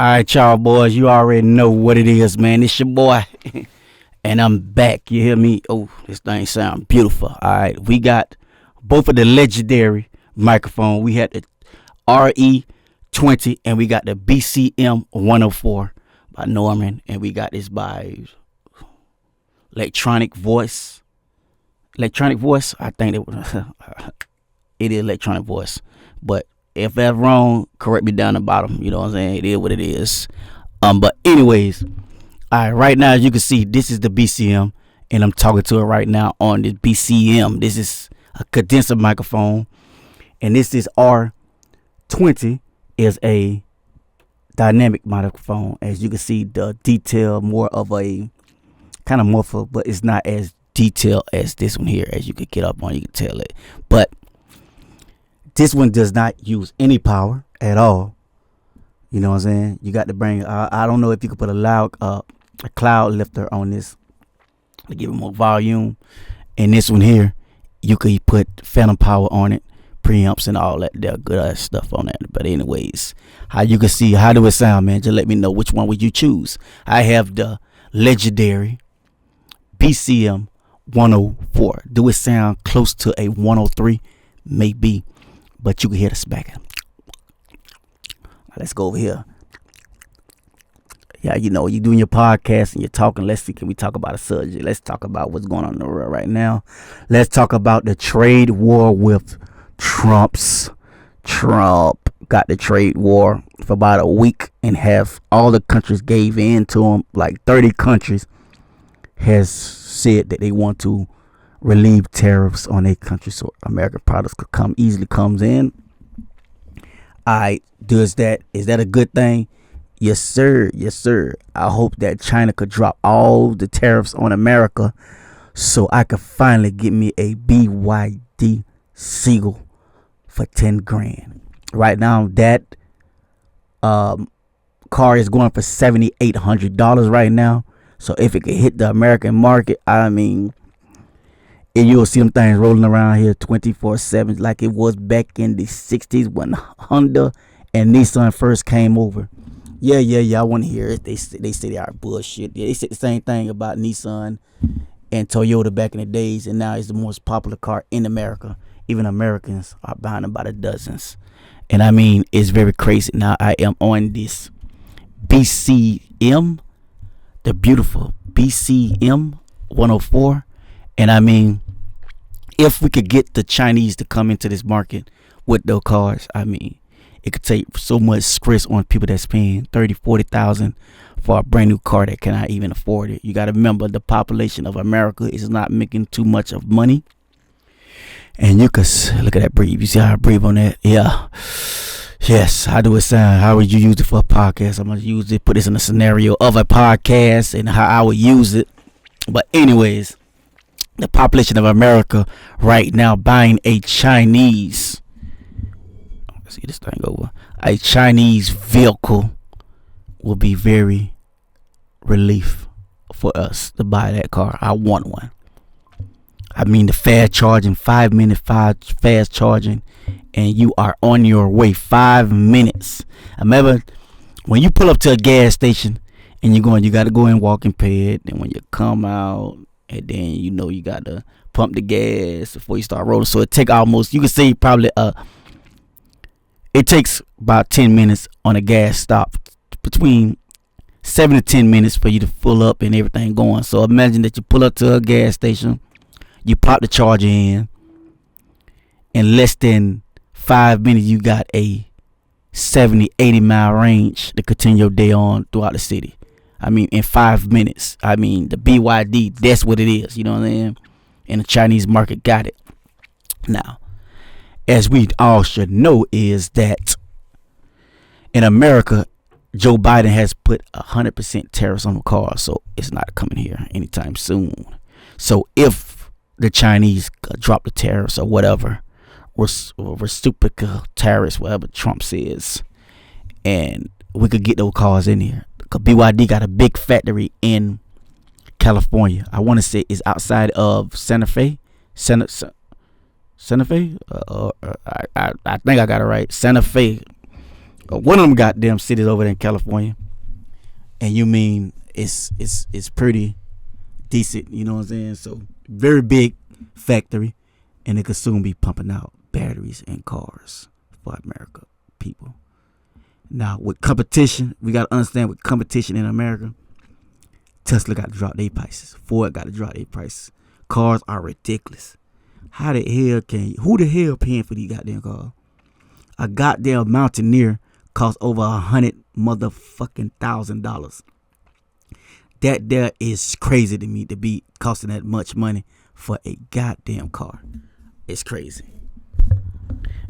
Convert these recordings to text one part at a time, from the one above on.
All right, y'all boys, you already know what it is, man. It's your boy, and I'm back. You hear me? Oh, this thing sound beautiful. All right, we got both of the legendary microphone. We had the RE20 and we got the BCM 104 by Neumann, and we got this by Electronic Voice. Electronic Voice, I think it is Electronic Voice, but if that's wrong, correct me down the bottom. You know what I'm saying? It is what it is. But anyways, all right. Right now, as you can see, this is the BCM, and I'm talking to it right now on the BCM. This is a condenser microphone, and this is R20 is a dynamic microphone. As you can see, the detail more of a kind of muffled, but it's not as detailed as this one here. As you can get up on, you can tell it, but this one does not use any power at all. You know what I'm saying? You got to bring. I don't know if you could put a cloud lifter on this to give it more volume. And this one here, you could put phantom power on it, preamps and all that good ass stuff on that. But anyways, how you can see, how do it sound, man? Just let me know which one would you choose. I have the legendary BCM 104. Do it sound close to a 103? Maybe. But you can hear the smacking. Let's go over here. Yeah, you know, you're doing your podcast and you're talking. Let's see, can we talk about a subject? Let's talk about what's going on in the world right now. Let's talk about the trade war with Trump got the trade war for about a week and half. All the countries gave in to him. Like 30 countries has said that they want to relieve tariffs on their country so American products could easily comes in. Is that a good thing? Yes sir. I hope that China could drop all the tariffs on America so I could finally get me a BYD Seagull for 10 grand. Right now that car is going for $7,800 right now. So if it could hit the American market, I mean, and you'll see them things rolling around here 24/7 like it was back in the 60s when Honda and Nissan first came over. Yeah, I want to hear it. They say they are bullshit. Yeah, they said the same thing about Nissan and Toyota back in the days, and now it's the most popular car in America. Even Americans are buying them by the dozens. And I mean, it's very crazy. Now I am on this BCM, the beautiful BCM 104. And I mean, if we could get the Chinese to come into this market with those cars, I mean, it could take so much stress on people that's paying $30,000-$40,000 for a brand new car that cannot even afford it. You got to remember, the population of America is not making too much of money. And you can look at that breathe. You see how I breathe on that? Yeah. Yes. How do it sound? How would you use it for a podcast? I'm gonna use it. Put this in a scenario of a podcast and how I would use it. But anyways, the population of America right now buying a Chinese, see this thing over, a Chinese vehicle will be very relief for us to buy that car. I want one. I mean, the fast charging, 5-minute fast charging, and you are on your way. 5 minutes. I remember when you pull up to a gas station and you got to go and walk and pay it, and when you come out, and then you got to pump the gas before you start rolling. So it take almost, you can say probably it takes about 10 minutes on a gas stop, between 7 to 10 minutes for you to fill up and everything going. So imagine that you pull up to a gas station, you pop the charger in less than 5 minutes you got a 70-80 mile range to continue your day on throughout the city. I mean, in 5 minutes. I mean, the BYD, that's what it is. You know what I'm saying? And the Chinese market got it. Now, as we all should know, is that in America, Joe Biden has put 100% tariffs on the car, so it's not coming here anytime soon. So if the Chinese drop the tariffs or whatever, or reciprocal tariffs, whatever Trump says, and we could get those cars in here. Because BYD got a big factory in California. I want to say it's outside of Santa Fe. Santa Fe? I think I got it right. Santa Fe. One of them goddamn cities over there in California, and you mean it's pretty decent. You know what I'm saying? So very big factory, and it could soon be pumping out batteries and cars for America people. Now with competition, we gotta understand with competition in America, Tesla got to drop their prices. Ford got to drop their prices. Cars are ridiculous. How the hell who the hell paying for these goddamn cars? A goddamn Mountaineer costs over $100,000. That there is crazy to me to be costing that much money for a goddamn car. It's crazy.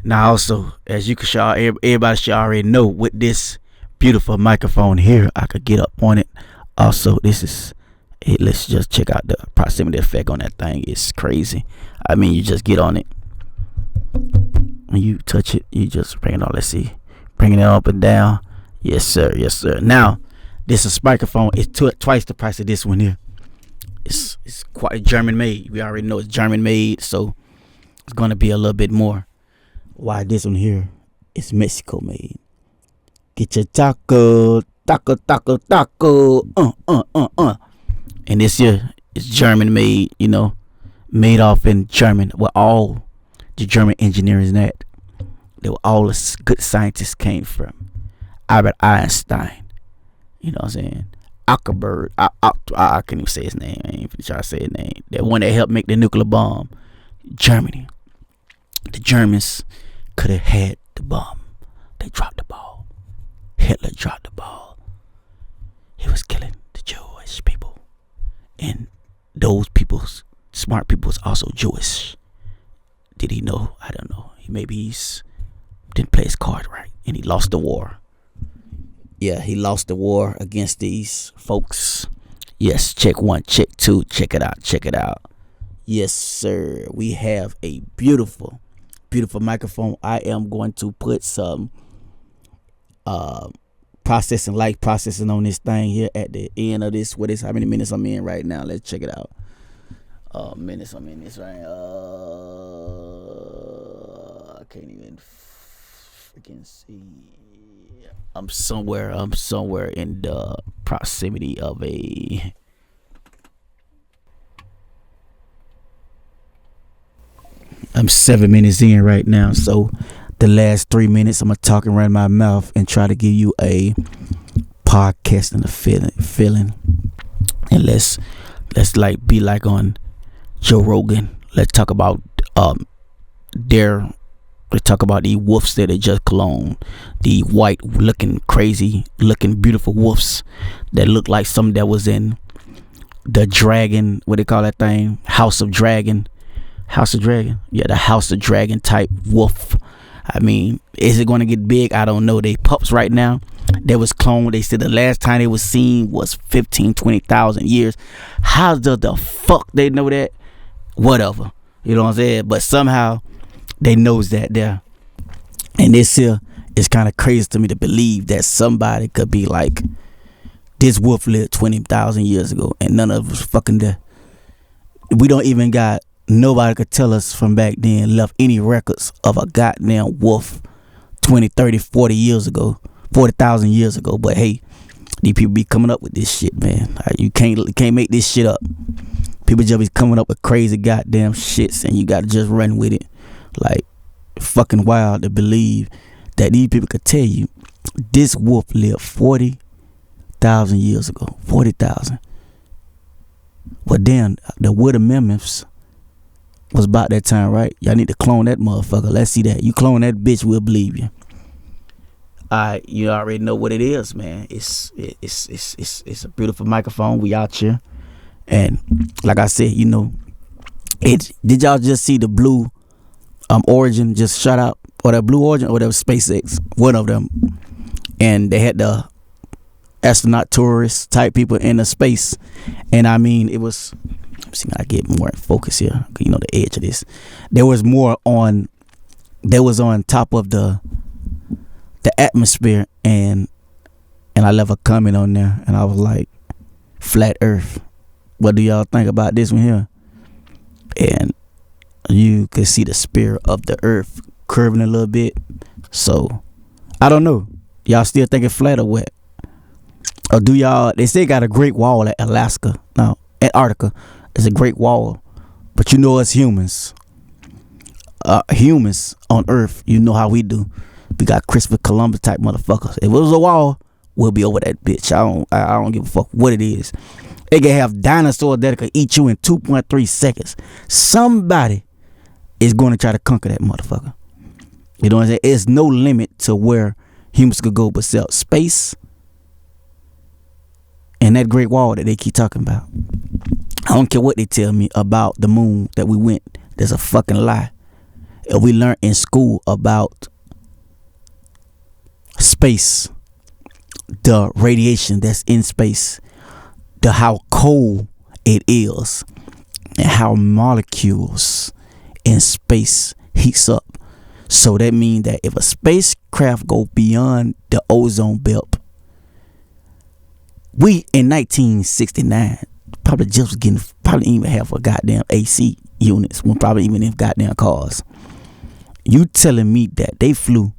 Now also, as you can show, everybody should already know, with this beautiful microphone here, I could get up on it. Also, this is it. Let's just check out the proximity effect on that thing. It's crazy. I mean, you just get on it. When you touch it, you just bring it on. Let's see. Bringing it up and down. Yes, sir. Yes, sir. Now, this is microphone. It's twice the price of this one here. It's quite German made. We already know it's German made, so it's gonna be a little bit more. Why this one here is Mexico made. Get your taco. And this here is German made, you know, made off in German, where all the German engineers that were all the good scientists came from. Albert Einstein, you know what I'm saying? Ackerberg, I can't even say his name. I ain't finna try to say his name. The one that helped make the nuclear bomb. Germany. The Germans could have had the bomb. They dropped the ball. Hitler dropped the ball. He was killing the Jewish people. And those people's smart people was also Jewish. Did he know? I don't know. Maybe he's didn't play his card right and he lost the war. Yeah, he lost the war against these folks. Yes, check one, check two, check it out, check it out. Yes, sir. We have a beautiful, beautiful microphone. I am going to put some light processing on this thing here at the end of this. What is how many minutes I'm in right now? Let's check it out. Minutes I'm in this right. I can't even freaking see. I'm somewhere in the proximity of a. I'm 7 minutes in right now, so the last 3 minutes I'm gonna talk around my mouth and try to give you a podcast and a feeling. And let's like be like on Joe Rogan. Let's talk about let's talk about the wolves that they just cloned. The white looking crazy looking beautiful wolves that look like something that was in the dragon, what they call that thing? House of Dragon. Yeah, the House of Dragon type wolf. I mean, is it going to get big? I don't know. They pups right now. They was cloned. They said the last time they was seen was 20,000 years. How does the fuck they know that? Whatever. You know what I'm saying? But somehow they knows that there. And this here is kind of crazy to me to believe that somebody could be like, this wolf lived 20,000 years ago and none of us fucking there. We don't even got, nobody could tell us from back then left any records of a goddamn wolf 20, 30, 40 years ago, 40,000 years ago. But hey, these people be coming up with this shit, man. You can't make this shit up. People just be coming up with crazy goddamn shits and you gotta just run with it. Like, fucking wild to believe that these people could tell you this wolf lived 40,000 years ago. 40,000. Well, damn, the Wood of Mammoths was about that time, right? Y'all need to clone that motherfucker. Let's see that. You clone that bitch, we'll believe you. Alright, you already know what it is, man. It's a beautiful microphone. We out here. And like I said, you know, did y'all just see the Blue Origin just shot out? Or the Blue Origin or the SpaceX? One of them. And they had the astronaut tourist type people in the space. And I mean, it was, see, I get more in focus here. You know, the edge of this. There was on top of the atmosphere, and I left a comment on there, and I was like, flat Earth. What do y'all think about this one here? And you could see the sphere of the Earth curving a little bit. So I don't know. Y'all still think it's flat or what? Or do y'all? They say got a Great Wall at Alaska. No, Antarctica. It's a Great Wall, but you know us humans. Humans on Earth, you know how we do. We got Christopher Columbus type motherfuckers. If it was a wall, we'll be over that bitch. I don't give a fuck what it is. They can have dinosaurs that could eat you in 2.3 seconds. Somebody is going to try to conquer that motherfucker. You know what I'm saying? There's no limit to where humans could go but space and that Great Wall that they keep talking about. I don't care what they tell me about the moon that we went. There's a fucking lie. If we learned in school about space, the radiation that's in space, the how cold it is, and how molecules in space heats up. So that means that if a spacecraft go beyond the ozone belt, we in 1969 probably just getting probably even have a goddamn AC units, when probably even in goddamn cars. You telling me that they flew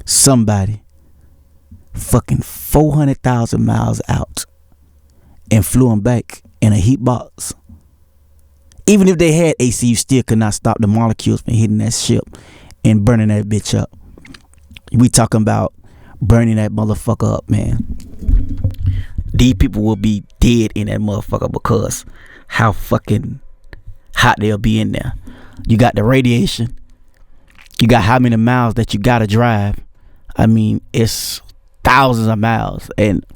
somebody fucking 400,000 miles out and flew them back in a heat box? Even if they had AC, you still could not stop the molecules from hitting that ship and burning that bitch up. We talking about burning that motherfucker up, man. These people will be dead in that motherfucker because how fucking hot they'll be in there. You got the radiation. You got how many miles that you gotta drive. I mean, it's thousands of miles. And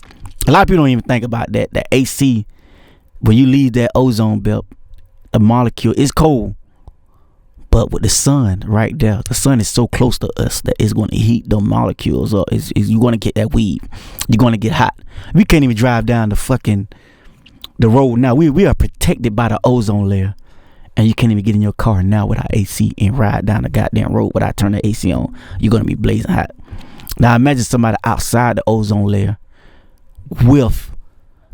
a lot of people don't even think about that. The AC, when you leave that ozone belt, the molecule is cold. But with the sun right there, the sun is so close to us that it's going to heat the molecules up. You're going to get that weed. You're going to get hot. We can't even drive down the road now. We are protected by the ozone layer. And you can't even get in your car now without AC and ride down the goddamn road without turning the AC on. You're going to be blazing hot. Now imagine somebody outside the ozone layer with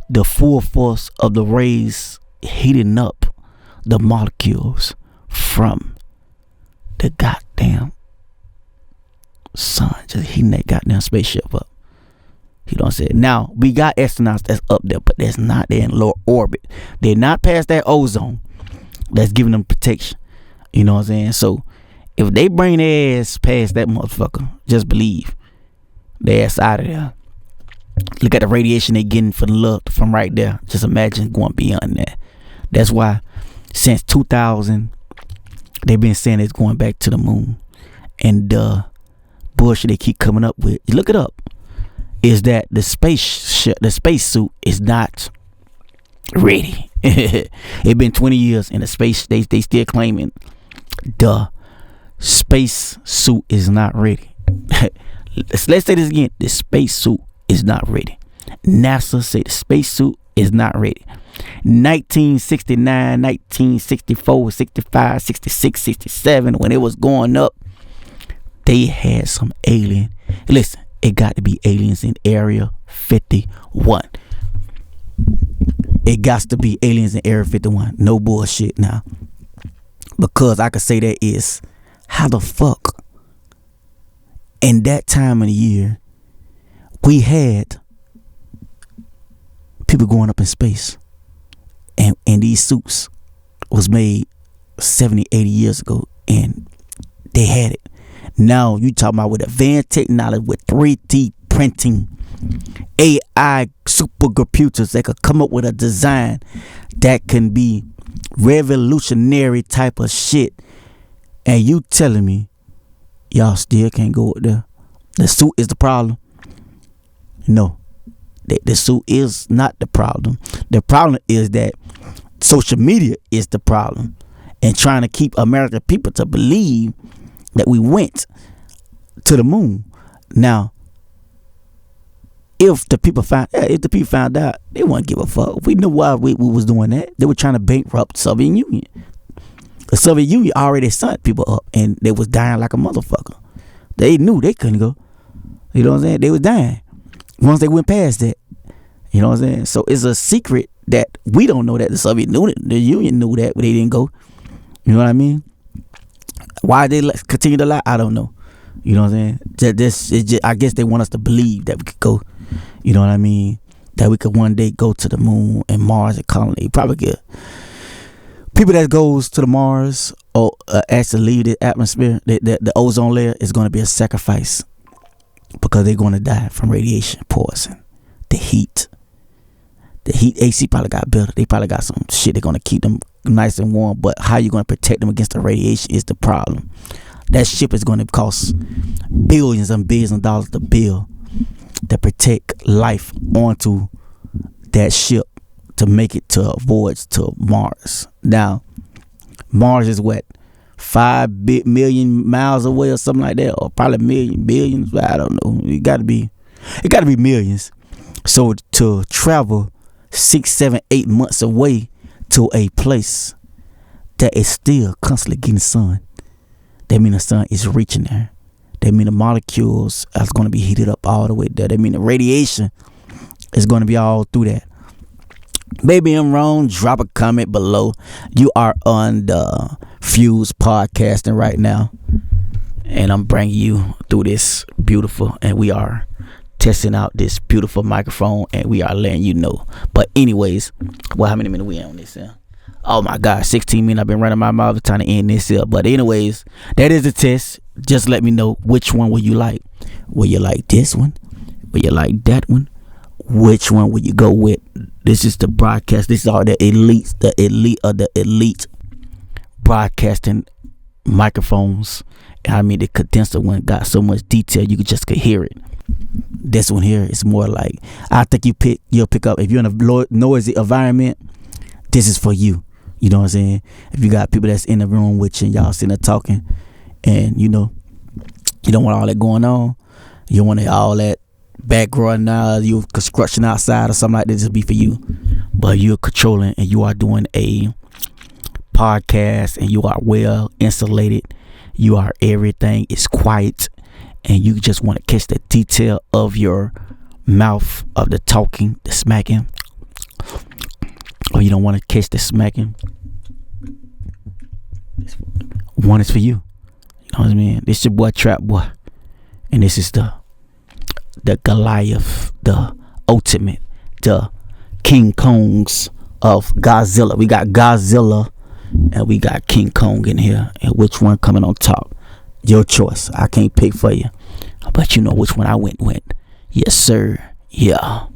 the full force of the rays heating up the molecules from the goddamn sun, just heating that goddamn spaceship up. You know what I'm saying? Now, we got astronauts that's up there, but that's not there in low orbit. They're not past that ozone that's giving them protection. You know what I'm saying? So, if they bring their ass past that motherfucker, just believe their ass out of there. Look at the radiation they getting from right there. Just imagine going beyond that. That's why since 2000, they've been saying it's going back to the moon. And the bullshit they keep coming up with, look it up, is that the spacesuit is not ready. It's been 20 years in the space. They still claiming the space suit is not ready. Let's say this again. The space suit is not ready. NASA say the space suit is not ready. 1969, 1964, 65, 66, 67, when it was going up, they had some alien. Listen, it got to be aliens in Area 51. It got to be aliens in Area 51. No bullshit now. Because I could say that is, how the fuck in that time of the year we had people going up in space, and these suits was made 70, 80 years ago, and they had it. Now you talking about with advanced technology, with 3D printing, AI supercomputers that could come up with a design that can be revolutionary type of shit, and you telling me y'all still can't go up there? The suit is the problem? No, the suit is not the problem. The problem is that social media is the problem, and trying to keep American people to believe that we went to the moon. Now, if the people found out, they wouldn't give a fuck. We knew why we was doing that. They were trying to bankrupt the Soviet Union. The Soviet Union already sent people up, and they was dying like a motherfucker. They knew they couldn't go. You know what I'm saying? They was dying once they went past that. You know what I'm saying? So it's a secret that we don't know that the Soviet Union knew that, but they didn't go. You know what I mean? Why they continue to lie, I don't know. You know what I'm saying? I guess they want us to believe that we could go. You know what I mean? That we could one day go to the moon and Mars and colony. Probably get people that goes to the Mars or actually leave the atmosphere. The ozone layer is going to be a sacrifice because they're going to die from radiation poison, the heat. The heat AC probably got better. They probably got some shit. They're going to keep them nice and warm. But how you going to protect them against the radiation is the problem. That ship is going to cost billions and billions of dollars to build to protect life onto that ship to make it to a voyage to Mars. Now, Mars is what, 5 million miles away or something like that, or probably billions. I don't know. It got to be millions. So to travel 6, 7, 8 months away to a place that is still constantly getting sun, that means the sun is reaching there. That means the molecules are going to be heated up all the way there. That means the radiation is going to be all through that. Maybe I'm wrong. Drop a comment below. You are on the Fuse podcasting right now, and I'm bringing you through this beautiful, and we are testing out this beautiful microphone, and we are letting you know. But anyways, well, how many minutes we on this here? Oh my God, 16 minutes. I've been running my mouth trying to end this here. But anyways, that is the test. Just let me know which one will you like. Will you like this one? Will you like that one? Which one will you go with? This is the broadcast. This is all the elite of the elite broadcasting microphones. I mean, the condenser one got so much detail you could hear it. This one here is more like, I think you'll pick up if you're in a noisy environment. This is for you. You know what I'm saying? If you got people that's in the room with you and y'all sitting there talking, and you know, you don't want all that going on. You don't want all that background you construction outside or something like this to be for you. But you're controlling and you are doing a podcast and you are well insulated. You are, everything is quiet, and you just want to catch the detail of your mouth, of the talking, the smacking. Or you don't want to catch the smacking. One is for you. You know what I mean? This your boy Trap Boy, and this is the Goliath, the ultimate, the King Kongs of Godzilla. We got Godzilla and we got King Kong in here, and which one coming on top? Your choice. I can't pick for you, but you know which one I went with. Yes, sir. Yeah.